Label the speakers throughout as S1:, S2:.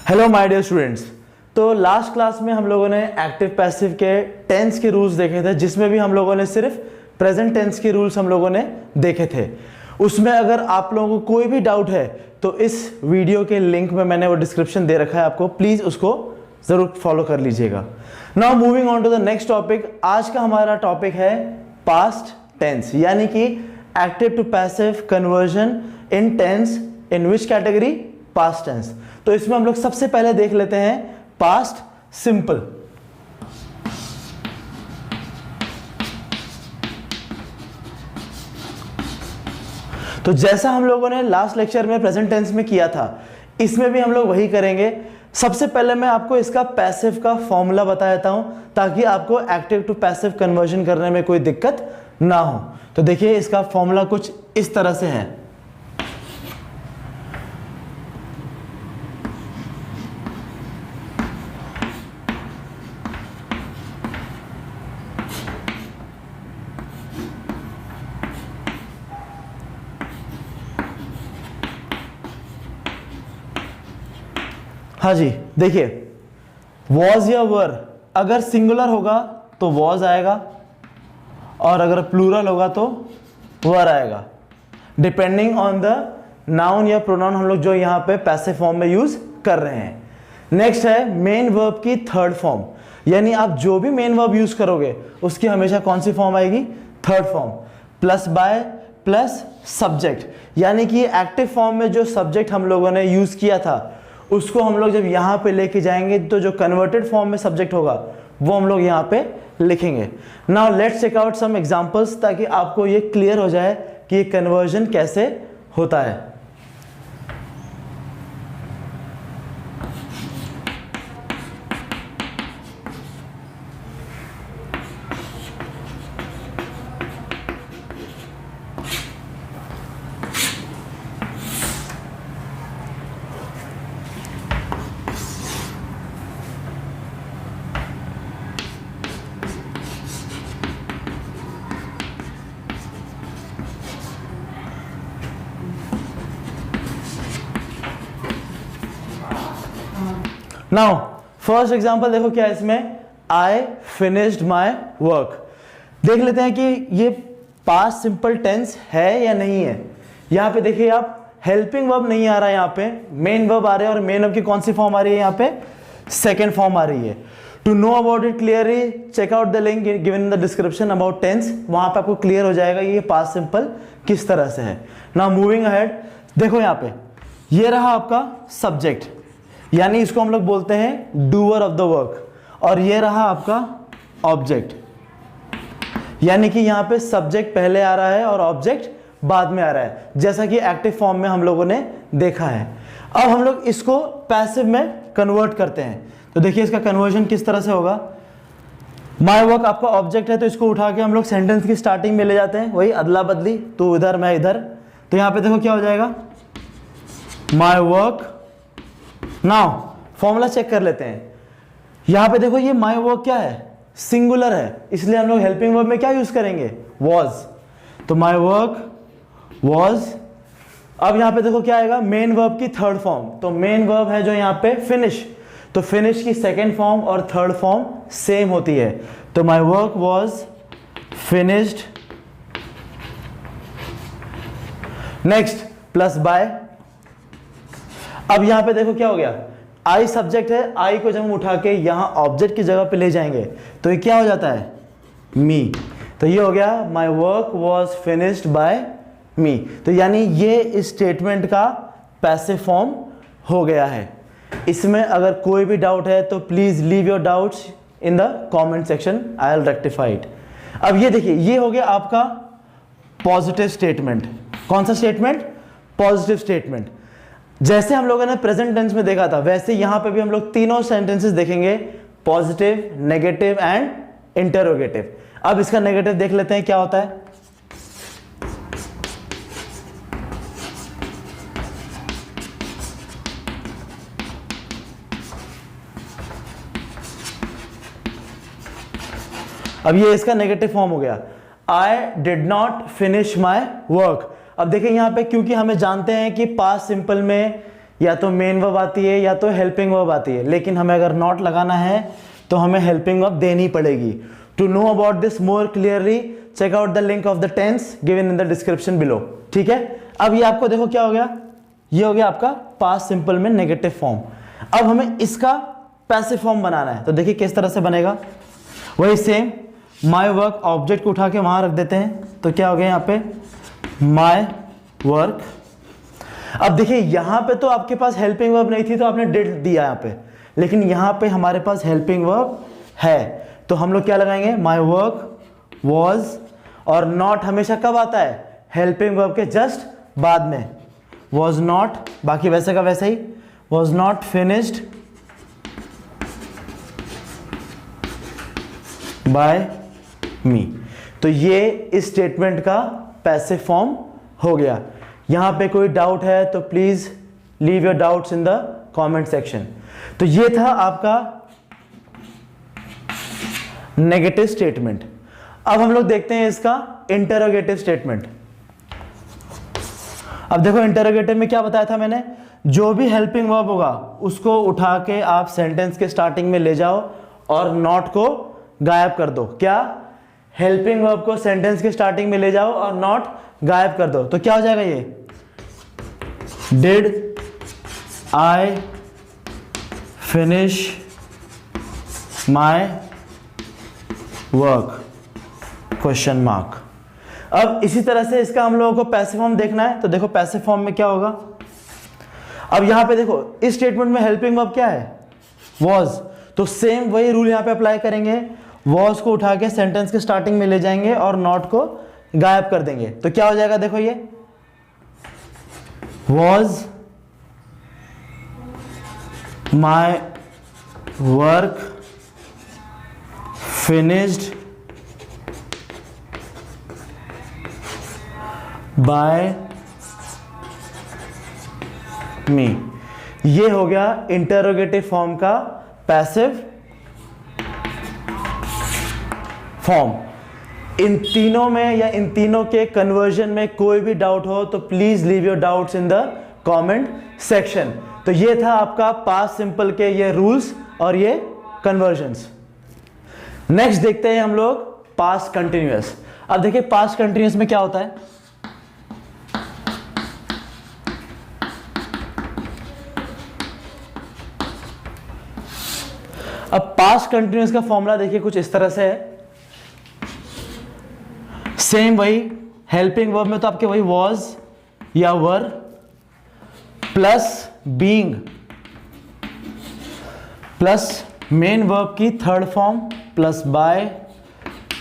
S1: Hello my dear students. तो last class में हम लोगों ने एक्टिव पैसिव के टेंस के रूल्स देखे थे, जिसमें भी हम लोगों ने सिर्फ प्रेजेंट टेंस के रूल्स हम लोगों ने देखे थे। उसमें अगर आप लोगों को कोई भी डाउट है तो इस वीडियो के लिंक में मैंने वो डिस्क्रिप्शन दे रखा है, आपको प्लीज़ उसको ज़रूर फॉलो कर लीजिएगा। Now moving on to the next topic. आज का हमारा टॉपिक है पास्ट टेंस, यानी कि active to passive conversion in tense in which category? Past tense. तो इसमें हम लोग सबसे पहले देख लेते हैं पास्ट सिंपल। तो जैसा हम लोगों ने लास्ट लेक्चर में प्रेजेंट टेंस में किया था, इसमें भी हम लोग वही करेंगे। सबसे पहले मैं आपको इसका पैसिव का फॉर्मूला बता देता हूं, ताकि आपको एक्टिव टू पैसिव कन्वर्जन करने में कोई दिक्कत ना हो। तो देखिए, इसका फॉर्मूला कुछ इस तरह से है। हाँ जी, देखिए, वॉज या वर अगर सिंगुलर होगा तो वॉज आएगा, और अगर प्लूरल होगा तो वर आएगा, डिपेंडिंग ऑन द नाउन या प्रोनाउन हम लोग जो यहाँ पे पैसिव फॉर्म में यूज कर रहे हैं। नेक्स्ट है मेन वर्ब की थर्ड फॉर्म, यानी आप जो भी मेन वर्ब यूज करोगे उसकी हमेशा कौन सी फॉर्म आएगी? Third form. Plus by plus subject, यानी कि एक्टिव फॉर्म में जो सब्जेक्ट हम लोगों ने यूज किया था उसको हम लोग जब यहाँ पे लेके जाएंगे तो जो कन्वर्टेड फॉर्म में सब्जेक्ट होगा वो हम लोग यहाँ पे लिखेंगे। Now let's check out some examples, ताकि आपको ये क्लियर हो जाए कि ये कन्वर्जन कैसे होता है। नाउ फर्स्ट एग्जांपल देखो क्या है इसमें, आई फिनिश्ड माई वर्क। देख लेते हैं कि ये पास्ट सिंपल टेंस है या नहीं है। यहां पे देखिए आप, हेल्पिंग वर्ब नहीं आ रहा है, यहाँ पे मेन वर्ब आ रहे हैं, और मेन वर्ब की कौन सी फॉर्म आ रही है? यहाँ पे सेकेंड फॉर्म आ रही है। To know about it clearly check out the link given in the description about tense, वहां पे आपको क्लियर हो जाएगा ये पास्ट सिंपल किस तरह से है। नाउ मूविंग अहेड, देखो यहाँ पे ये रहा आपका सब्जेक्ट, यानी इसको हम लोग बोलते हैं डूअर ऑफ द वर्क, और ये रहा आपका ऑब्जेक्ट, यानी कि यहां पे सब्जेक्ट पहले आ रहा है और ऑब्जेक्ट बाद में आ रहा है, जैसा कि एक्टिव फॉर्म में हम लोगों ने देखा है। अब हम लोग इसको पैसिव में कन्वर्ट करते हैं। तो देखिए इसका कन्वर्जन किस तरह से होगा। माय वर्क आपका ऑब्जेक्ट है, तो इसको उठा के हम लोग सेंटेंस की स्टार्टिंग में ले जाते हैं, वही अदला बदली, तू इधर मैं इधर। तो यहां पे देखो क्या हो जाएगा, my work. Now formula check कर लेते हैं। यहां पे देखो ये माय वर्क क्या है? सिंगुलर है, इसलिए हम लोग हेल्पिंग वर्ब में क्या यूज करेंगे? वॉज। तो माय वर्क वॉज। अब यहां पे देखो क्या आएगा? मेन वर्ब की थर्ड फॉर्म। तो मेन वर्ब है जो यहां पे फिनिश, तो फिनिश की सेकेंड फॉर्म और थर्ड फॉर्म सेम होती है। तो my work was finished. Next plus by. अब यहां पे देखो क्या हो गया, आई सब्जेक्ट है, आई को जब हम उठा के यहां ऑब्जेक्ट की जगह पे ले जाएंगे तो ये क्या हो जाता है? मी। तो ये हो गया my work was finished by me. तो यानी ये इस स्टेटमेंट का पैसिव फॉर्म हो गया है। इसमें अगर कोई भी डाउट है तो please leave your doubts in the comment section, I will rectify it. अब ये देखिए, ये हो गया आपका पॉजिटिव स्टेटमेंट। कौन सा स्टेटमेंट? Positive statement. जैसे हम लोगों ने प्रेजेंट टेंस में देखा था, वैसे यहां पे भी हम लोग तीनों सेंटेंसेस देखेंगे, पॉजिटिव, नेगेटिव एंड इंटरोगेटिव। अब इसका नेगेटिव देख लेते हैं क्या होता है। अब ये इसका नेगेटिव फॉर्म हो गया, I did not finish my work. अब देखिए यहां पे, क्योंकि हमें जानते हैं कि पास्ट सिंपल में या तो मेन वर्ब आती है या तो हेल्पिंग वर्ब आती है, लेकिन हमें अगर नॉट लगाना है तो हमें हेल्पिंग वर्ब देनी पड़ेगी। To know about this more clearly check out the link of the tense given in the description below. ठीक है, अब ये आपको देखो क्या हो गया, ये हो गया आपका पास्ट सिंपल में नेगेटिव फॉर्म। अब हमें इसका पैसिव फॉर्म बनाना है, तो देखिए किस तरह से बनेगा। वही सेम माय वर्क, ऑब्जेक्ट को उठा के वहां रख देते हैं, तो क्या हो गया यहाँ पे माय वर्क। अब देखिए यहां पे तो आपके पास हेल्पिंग वर्ब नहीं थी तो आपने डिड दिया यहाँ पे, लेकिन यहां पे हमारे पास हेल्पिंग वर्ब है, तो हम लोग क्या लगाएंगे, माय वर्क वॉज। और नॉट हमेशा कब आता है, हेल्पिंग वर्ब के जस्ट बाद में। वॉज नॉट, बाकी वैसे का वैसे ही, was not finished by me. तो ये इस स्टेटमेंट का पैसिव फॉर्म हो गया। यहां पे कोई डाउट है तो please leave your doubts in the comment section. तो ये था आपका नेगेटिव स्टेटमेंट। अब हम लोग देखते हैं इसका इंटरोगेटिव स्टेटमेंट। अब देखो इंटरोगेटिव में क्या बताया था मैंने, जो भी हेल्पिंग वर्ब होगा उसको उठा के आप सेंटेंस के स्टार्टिंग में ले जाओ और नॉट को गायब कर दो। क्या, हेल्पिंग वर्ब को सेंटेंस के स्टार्टिंग में ले जाओ और नॉट गायब कर दो, तो क्या हो जाएगा ये, did I finish my work, question mark. अब इसी तरह से इसका हम लोगों को पैसिव फॉर्म देखना है, तो देखो पैसिव फॉर्म में क्या होगा। अब यहां पे देखो इस स्टेटमेंट में हेल्पिंग वर्ब क्या है, वॉज, तो सेम वही रूल यहां पे अप्लाई करेंगे। वॉज को उठा के सेंटेंस के स्टार्टिंग में ले जाएंगे और नॉट को गायब कर देंगे, तो क्या हो जाएगा, देखो ये was my work finished by me. ये हो गया इंटरोगेटिव फॉर्म का पैसिव फॉर्म। इन तीनों में या इन तीनों के कन्वर्जन में कोई भी डाउट हो तो please leave your doubts in the comment section. तो ये था आपका पास्ट सिंपल के ये रूल्स और ये कन्वर्जन्स। नेक्स्ट देखते हैं हम लोग पास्ट कंटिन्यूअस। अब देखिए पास्ट कंटिन्यूअस में क्या होता है, अब पास्ट कंटिन्यूअस का फॉर्मूला देखिए कुछ इस तरह से है। सेम वही हेल्पिंग वर्ब में तो आपके वही वॉज या were plus being plus main verb की third form plus by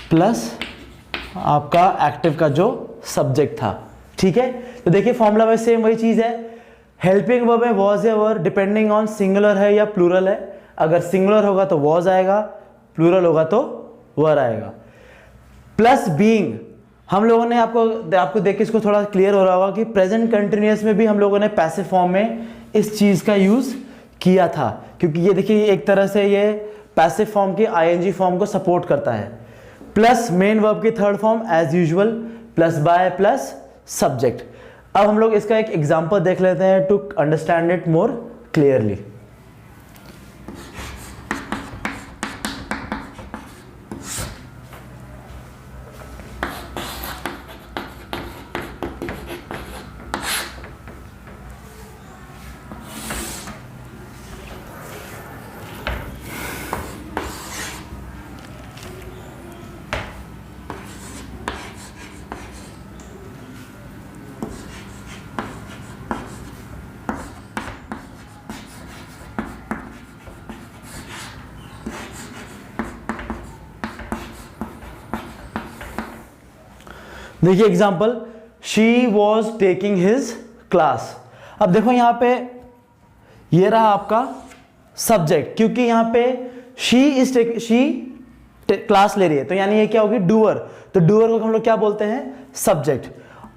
S1: plus आपका एक्टिव का जो सब्जेक्ट था। ठीक है, तो देखिए फॉर्मूला में सेम वही चीज है। हेल्पिंग वर्ब में वॉज या वर डिपेंडिंग ऑन सिंगुलर है या प्लूरल है। अगर सिंगुलर होगा तो वॉज आएगा, प्लूरल होगा तो वर आएगा। प्लस बीइंग, हम लोगों ने आपको देख के इसको थोड़ा क्लियर हो रहा होगा कि प्रेजेंट कंटिन्यूअस में भी हम लोगों ने पैसिव फॉर्म में इस चीज का यूज किया था, क्योंकि ये देखिए एक तरह से ये पैसिव फॉर्म की आईएनजी फॉर्म को सपोर्ट करता है। प्लस मेन वर्ब की third form as usual plus by plus subject. अब हम लोग इसका एक एग्जांपल देख लेते हैं to understand it more clearly. देखिए example, she was taking his class. अब देखो यहां पे ये रहा आपका सब्जेक्ट, क्योंकि यहां पे शी क्लास ले रही है, तो यानी ये क्या होगी, डूअर। तो डूअर को हम लोग क्या बोलते हैं, सब्जेक्ट,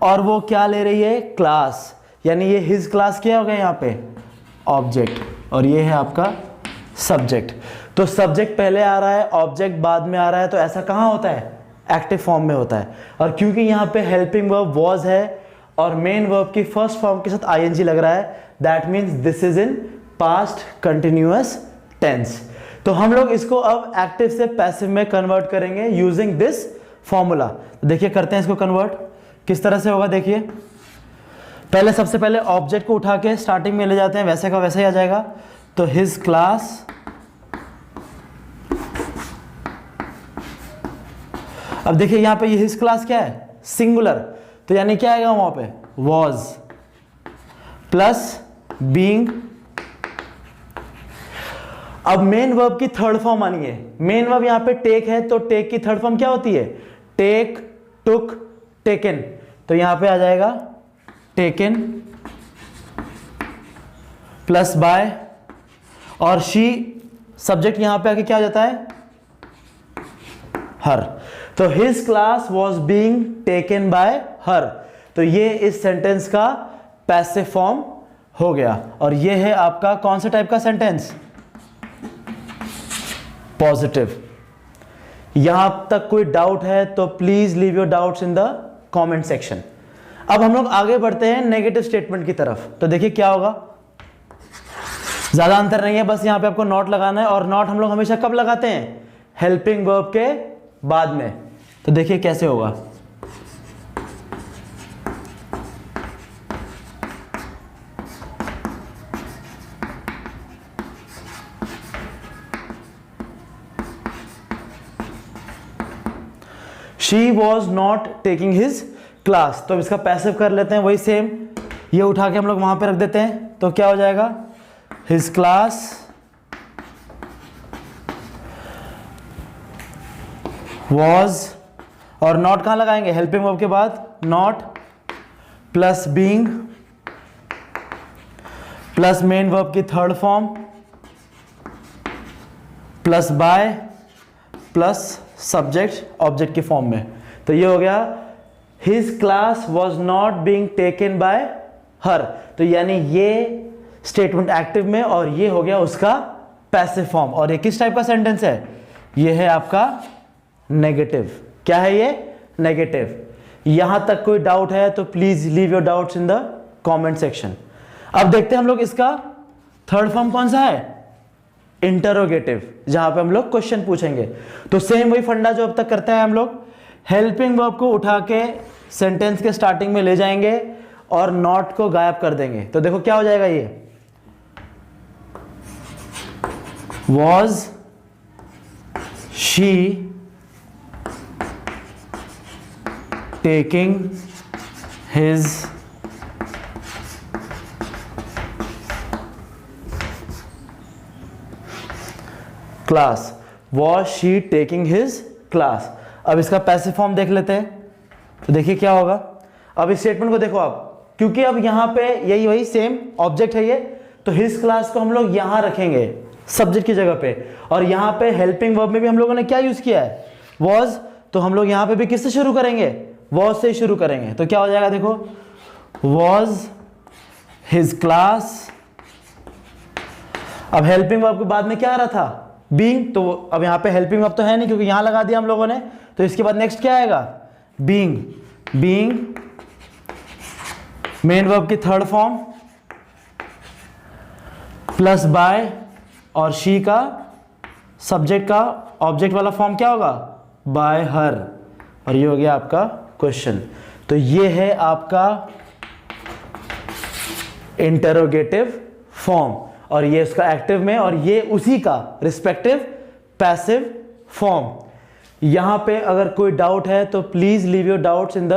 S1: और वो क्या ले रही है, क्लास, यानी ये हिज क्लास क्या हो गया यहाँ पे, ऑब्जेक्ट, और ये है आपका सब्जेक्ट। तो सब्जेक्ट पहले आ रहा है, ऑब्जेक्ट बाद में आ रहा है, तो ऐसा कहाँ होता है, एक्टिव फॉर्म में होता है। और क्योंकि यहाँ पे हेल्पिंग वर्ब वॉज है और मेन वर्ब की फर्स्ट फॉर्म के साथ आईएनजी लग रहा है, that means this is in past continuous tense. तो हम लोग इसको अब एक्टिव से पैसिव में कन्वर्ट करेंगे यूजिंग दिस फॉर्मूला। तो देखिए करते हैं इसको कन्वर्ट, किस तरह से होगा देखिए। पहले सबसे पहले ऑब्जेक्ट को उठा के स्टार्टिंग में ले जाते हैं, वैसे का वैसे ही आ जाएगा। तो हिज क्लास, अब देखिए यहां पे ये हिज क्लास क्या है, सिंगुलर, तो यानी क्या आएगा वहां पे, वॉज प्लस बीइंग। अब मेन वर्ब की थर्ड फॉर्म आनी है। मेन वर्ब यहां पे टेक है, तो टेक की थर्ड फॉर्म क्या होती है, टेक, टुक, टेकन। तो यहां पे आ जाएगा टेकन प्लस बाय, और शी सब्जेक्ट यहां पे आके क्या हो जाता है, हर। तो his class was being taken by her. तो ये इस सेंटेंस का पैसिव फॉर्म हो गया। और ये है आपका कौन से टाइप का सेंटेंस, पॉजिटिव। यहां तक कोई डाउट है तो please leave your doubts in the comment section. अब हम लोग आगे बढ़ते हैं नेगेटिव स्टेटमेंट की तरफ। तो देखिए क्या होगा, ज्यादा अंतर नहीं है, बस यहां पे आपको नॉट लगाना है। और नॉट हम लोग हमेशा कब लगाते हैं, हेल्पिंग वर्ब के बाद में। तो देखिए कैसे होगा, she was not taking his class. तो अब इसका पैसिव कर लेते हैं, वही सेम, ये उठा के हम लोग वहां पे रख देते हैं। तो क्या हो जाएगा, हिज क्लास वॉज, और नॉट कहां लगाएंगे, हेल्पिंग वर्ब के बाद, not plus being plus main verb की third form plus by plus subject object की फॉर्म में। तो ये हो गया his class was not being taken by her. तो यानी ये स्टेटमेंट एक्टिव में और ये हो गया उसका पैसिव फॉर्म। और ये किस टाइप का सेंटेंस है, ये है आपका नेगेटिव। क्या है ये, नेगेटिव। यहां तक कोई डाउट है तो please leave your doubts in the comment section. अब देखते हैं हम लोग इसका थर्ड फॉर्म कौन सा है, इंटरोगेटिव, जहां पे हम लोग क्वेश्चन पूछेंगे। तो सेम वही फंडा जो अब तक करते हैं हम लोग, हेल्पिंग वर्ब को उठा के सेंटेंस के स्टार्टिंग में ले जाएंगे और नॉट को गायब कर देंगे। तो देखो क्या हो जाएगा, ये was she taking his class, was she taking his class. अब इसका पैसिव फॉर्म देख लेते हैं। तो देखिए क्या होगा, अब इस स्टेटमेंट को देखो आप, क्योंकि अब यहां पे यही वही सेम ऑब्जेक्ट है ये, तो हिज क्लास को हम लोग यहां रखेंगे सब्जेक्ट की जगह पे। और यहां पे हेल्पिंग वर्ब में भी हम लोगों ने क्या यूज किया है, वॉज। तो हम लोग यहां पे भी किससे शुरू करेंगे, वॉज से शुरू करेंगे। तो क्या हो जाएगा देखो, वॉज हिज क्लास। अब हेल्पिंग वर्ब के बाद में क्या आ रहा था, बीइंग। तो अब यहां पे हेल्पिंग वर्ब तो है नहीं क्योंकि यहां लगा दिया हम लोगों ने। तो इसके बाद नेक्स्ट क्या आएगा, बीइंग। बीइंग मेन वर्ब की थर्ड फॉर्म प्लस बाय, और शी का सब्जेक्ट का ऑब्जेक्ट वाला फॉर्म क्या होगा, बाय हर। और ये हो गया आपका क्वेश्चन। तो ये है आपका इंटरोगेटिव फॉर्म, और ये उसका एक्टिव में, और ये उसी का रिस्पेक्टिव पैसिव फॉर्म। यहां पे अगर कोई डाउट है तो please leave your doubts in the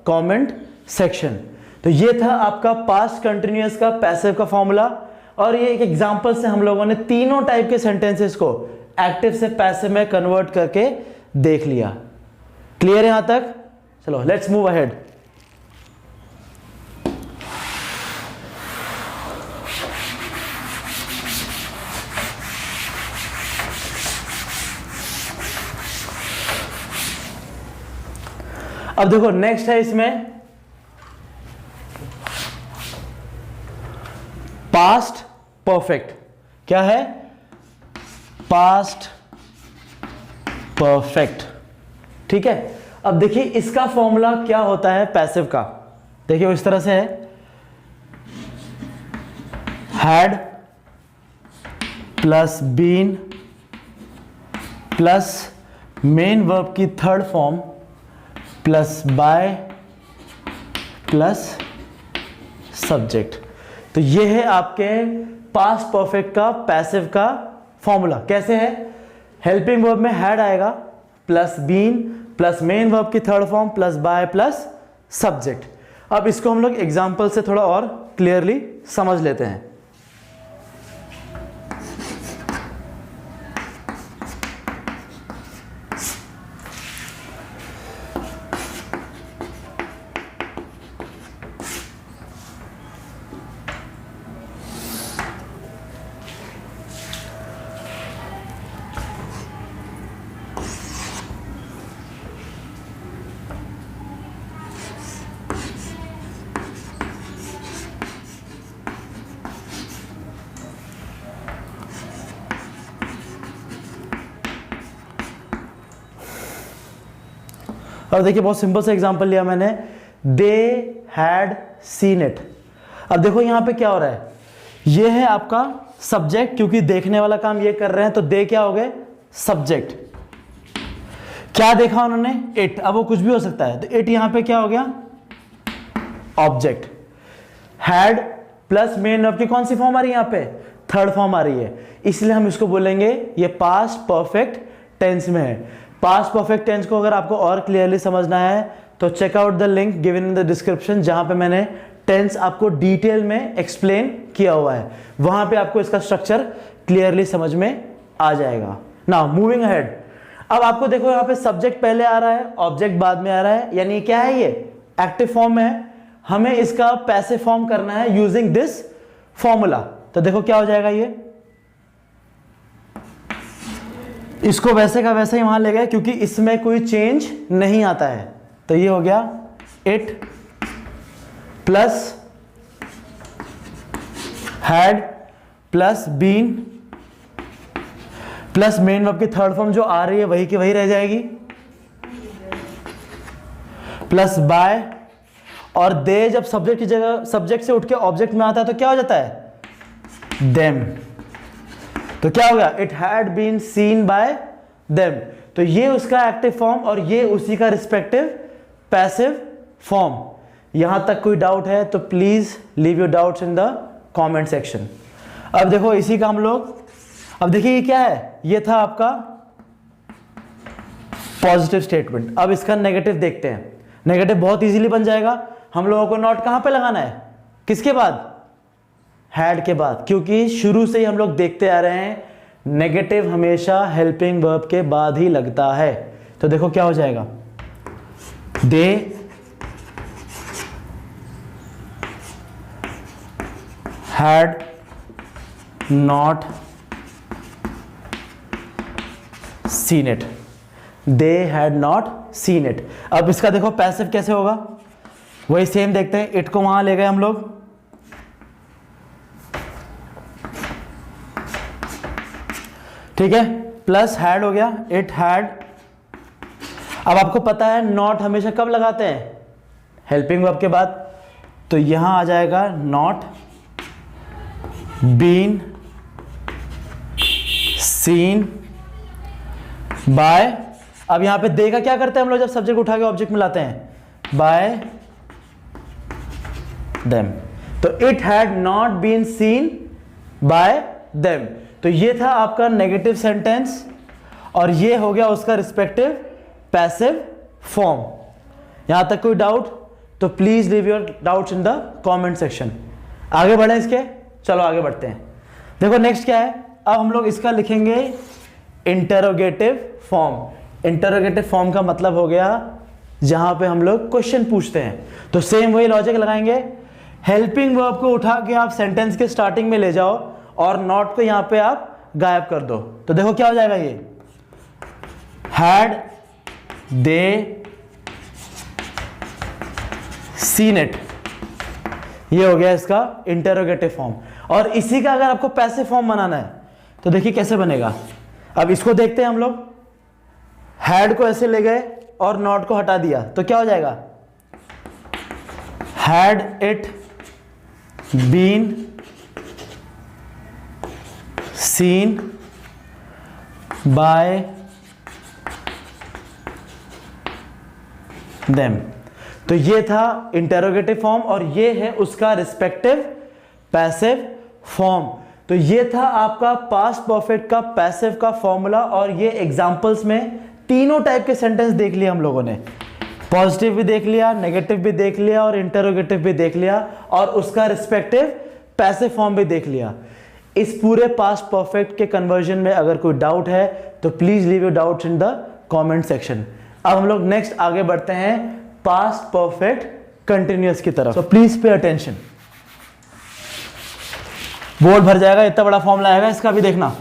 S1: comment section. तो ये था आपका पास्ट कंटिन्यूअस का पैसिव का फॉर्मूला। और ये एक एग्जांपल से हम लोगों ने तीनों टाइप के सेंटेंसेस को एक्टिव से पैसिव में कन्वर्ट करके देख लिया। क्लियर है यहां तक, चलो लेट्स मूव अहेड। अब देखो नेक्स्ट है इसमें पास्ट परफेक्ट। क्या है, पास्ट परफेक्ट। ठीक है, अब देखिए इसका फॉर्मूला क्या होता है पैसिव का। देखिए इस तरह से है, had plus been plus main verb की third form plus by plus subject. तो ये है आपके पास्ट परफेक्ट का पैसिव का फॉर्मूला। कैसे है? हेल्पिंग वर्ब में हैड आएगा plus been plus main verb की third form plus by plus subject. अब इसको हम लोग एग्जांपल से थोड़ा और क्लियरली समझ लेते हैं। अब देखिए बहुत सिंपल सा एग्जांपल लिया मैंने, दे हैड सीन इट। अब देखो यहां पे क्या हो रहा है, ये है आपका सब्जेक्ट, क्योंकि देखने वाला काम ये कर रहे हैं तो दे क्या हो गए? सब्जेक्ट। क्या देखा उन्होंने? इट। अब वो कुछ भी हो सकता है, तो इट यहां पे क्या हो गया? Object. Had plus main verb की कौन सी फॉर्म आ रही है यहां पे? थर्ड फॉर्म आ रही है, इसलिए हम इसको बोलेंगे ये पास्ट परफेक्ट टेंस में है। पास्ट परफेक्ट टेंस को अगर आपको और क्लियरली समझना है तो check out the link given in the description, जहां पे मैंने टेंस आपको डिटेल में एक्सप्लेन किया हुआ है। वहां पे आपको इसका स्ट्रक्चर क्लियरली समझ में आ जाएगा। नाउ मूविंग अहेड, अब आपको देखो यहां पे सब्जेक्ट पहले आ रहा है, ऑब्जेक्ट बाद में आ रहा है, यानी क्या है? ये एक्टिव फॉर्म में है। हमें इसका पैसिव फॉर्म करना है यूजिंग दिस फॉर्मूला। तो देखो क्या हो जाएगा, ये इसको वैसे का वैसे ही वहां ले गए, क्योंकि इसमें कोई चेंज नहीं आता है। तो ये हो गया it plus had plus been plus main verb की थर्ड फॉर्म जो आ रही है वही की वही रह जाएगी, प्लस बाय, और दे जब सब्जेक्ट की जगह सब्जेक्ट से उठ के ऑब्जेक्ट में आता है तो क्या हो जाता है? देम। तो क्या हो गया? It had been seen by them. तो ये उसका एक्टिव फॉर्म और ये उसी का रिस्पेक्टिव पैसिव फॉर्म। यहां तक कोई डाउट है तो please leave your doubts in the comment section. अब देखो इसी का हम लोग, अब देखिए ये क्या है? ये था आपका पॉजिटिव स्टेटमेंट। अब इसका नेगेटिव देखते हैं। नेगेटिव बहुत इजीली बन जाएगा। हम लोगों को नॉट कहां पे लगाना है? किसके बाद? हैड के बाद, क्योंकि शुरू से ही हम लोग देखते आ रहे हैं नेगेटिव हमेशा हेल्पिंग वर्ब के बाद ही लगता है। तो देखो क्या हो जाएगा, they had not seen it, they had not seen it. अब इसका देखो पैसिव कैसे होगा, वही सेम देखते हैं। इट को वहां ले गए हम लोग, ठीक है, प्लस हैड हो गया, इट हैड। अब आपको पता है नॉट हमेशा कब लगाते हैं? हेल्पिंग वर्ब के बाद। तो यहां आ जाएगा नॉट बीन सीन बाय। अब यहां पे दे का क्या करते हैं हम लोग जब सब्जेक्ट उठा के ऑब्जेक्ट में लाते हैं? By them. तो it had not been seen by them. तो ये था आपका नेगेटिव सेंटेंस और ये हो गया उसका रिस्पेक्टिव पैसिव फॉर्म। यहां तक कोई डाउट तो please leave your doubts in the comment section. आगे बढ़े इसके, चलो आगे बढ़ते हैं। देखो नेक्स्ट क्या है, अब हम लोग इसका लिखेंगे इंटरोगेटिव फॉर्म। इंटरोगेटिव फॉर्म का मतलब हो गया जहां पे हम लोग क्वेश्चन पूछते हैं। तो सेम वही लॉजिक लगाएंगे, हेल्पिंग वर्ब को उठा के आप सेंटेंस के स्टार्टिंग में ले जाओ और नॉट को यहां पे आप गायब कर दो। तो देखो क्या हो जाएगा, ये हैड दे सीन इट, ये हो गया इसका इंटरोगेटिव फॉर्म। और इसी का अगर आपको पैसिव फॉर्म बनाना है तो देखिए कैसे बनेगा। अब इसको देखते हैं हम लोग, हैड को ऐसे ले गए और नॉट को हटा दिया तो क्या हो जाएगा? Had it been seen by them. तो ये था इंटेरोगेटिव फॉर्म और ये है उसका रिस्पेक्टिव पैसिव फॉर्म। तो ये था आपका पास्ट परफेक्ट का पैसिव का फॉर्मूला। और ये एग्जांपल्स में तीनों टाइप के सेंटेंस देख लिया हम लोगों ने, पॉजिटिव भी देख लिया, नेगेटिव भी देख लिया और इंटेरोगेटिव भी देख लिया और उसका रिस्पेक्टिव पैसिव फॉर्म भी देख लिया। इस पूरे पास्ट परफेक्ट के कन्वर्जन में अगर कोई डाउट है तो please leave your doubts in the comment section. अब हम लोग नेक्स्ट आगे बढ़ते हैं पास्ट परफेक्ट कंटिन्यूअस की तरफ। So please pay attention, board भर जाएगा, इतना बड़ा फॉर्मूला आएगा, इसका भी देखना।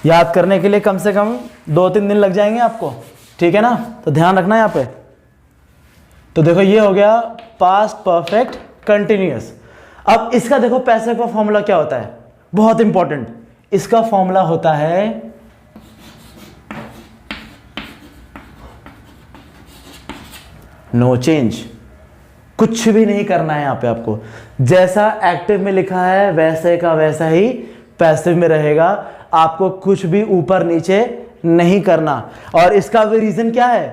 S1: याद करने के लिए कम से कम 2-3 दिन लग जाएंगे आपको, ठीक है ना? तो ध्यान रखना यहां पे। तो देखो ये हो गया पास्ट परफेक्ट कंटिन्यूअस। अब इसका देखो पैसिव का फॉर्मूला क्या होता है, बहुत इंपॉर्टेंट। इसका फॉर्मूला होता है नो चेंज। कुछ भी नहीं करना है यहां पे आपको, जैसा एक्टिव में लिखा है वैसे का वैसा ही पैसिव में रहेगा। आपको कुछ भी ऊपर नीचे नहीं करना। और इसका भी रीजन क्या है,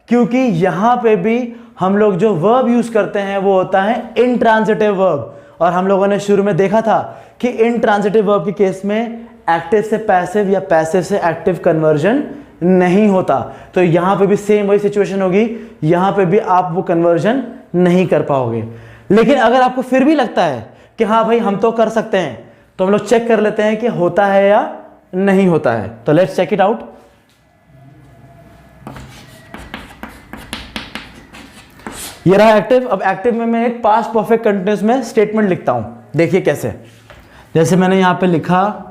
S1: क्योंकि यहां पे भी हम लोग जो वर्ब यूज करते हैं वो होता है इंट्रांजिटिव वर्ब। और हम लोगों ने शुरू में देखा था कि इंट्रांजिटिव वर्ब के केस में एक्टिव से पैसिव या पैसिव से एक्टिव कन्वर्जन नहीं होता। तो यहां पे भी सेम वही सिचुएशन होगी, यहां पे भी आप वो कन्वर्जन नहीं कर पाओगे। लेकिन अगर आपको फिर भी लगता है कि हाँ भाई हम तो कर सकते हैं, तो हम लोग चेक कर लेते हैं कि होता है या नहीं होता है। तो लेट्स चेक इट आउट। ये रहा एक्टिव। अब एक्टिव में मैं एक पास्ट परफेक्ट कंटिन्यूअस में स्टेटमेंट लिखता हूं, देखिए कैसे। जैसे मैंने यहां पे लिखा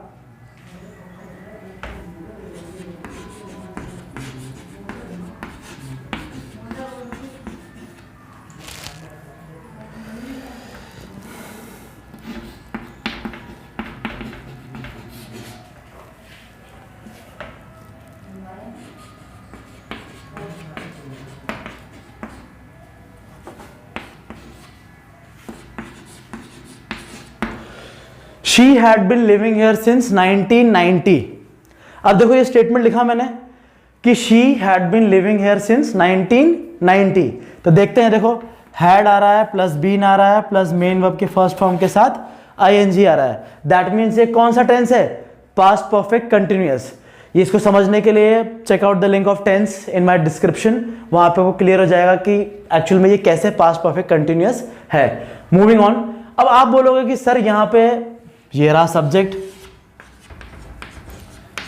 S1: She had been living here since 1990। अब देखो ये स्टेटमेंट लिखा मैंने कि she had been living here since 1990। तो देखते हैं, देखो had आ रहा है प्लस बीन आ रहा है प्लस मेन वर्ब के फर्स्ट फॉर्म के साथ ing आ रहा है। दैट मीन्स ये कौन सा टेंस है, पास्ट परफेक्ट कंटिन्यूअस। ये इसको समझने के लिए check out the link of tense in my description, वहां पे वो क्लियर हो जाएगा कि एक्चुअल में ये कैसे पास्ट परफेक्ट कंटिन्यूअस है। Moving on. अब आप बोलोगे कि सर यहां पे ये रहा सब्जेक्ट,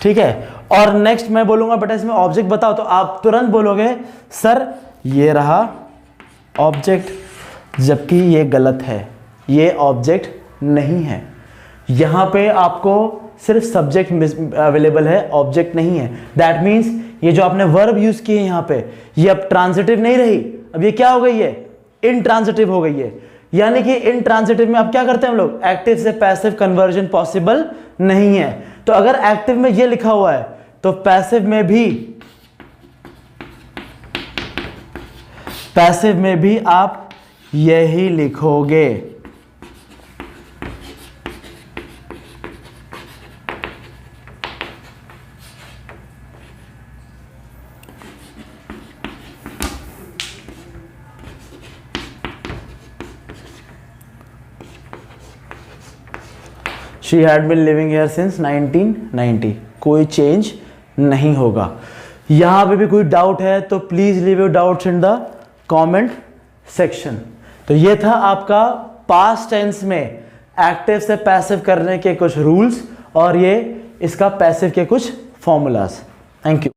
S1: ठीक है, और नेक्स्ट मैं बोलूंगा बेटा इसमें ऑब्जेक्ट बताओ, तो आप तुरंत बोलोगे सर ये रहा ऑब्जेक्ट, जबकि ये गलत है, ये ऑब्जेक्ट नहीं है। यहां पे आपको सिर्फ सब्जेक्ट अवेलेबल है, ऑब्जेक्ट नहीं है। दैट मीन्स ये जो आपने वर्ब यूज किए यहां पे, ये अब ट्रांजिटिव नहीं रही, अब ये क्या हो गई है, इनट्रांजिटिव हो गई है। यानी कि इनट्रांजिटिव में अब क्या करते हैं हम लोग, एक्टिव से पैसिव कन्वर्जन पॉसिबल नहीं है। तो अगर एक्टिव में ये लिखा हुआ है तो पैसिव में भी आप यही लिखोगे। She had been living here since 1990। कोई चेंज नहीं होगा। यहां पे भी कोई डाउट है तो please leave your doubts in the comment section. तो ये था आपका पास्ट टेंस में एक्टिव से पैसिव करने के कुछ रूल्स और ये इसका पैसिव के कुछ फॉर्मूलाज। Thank you.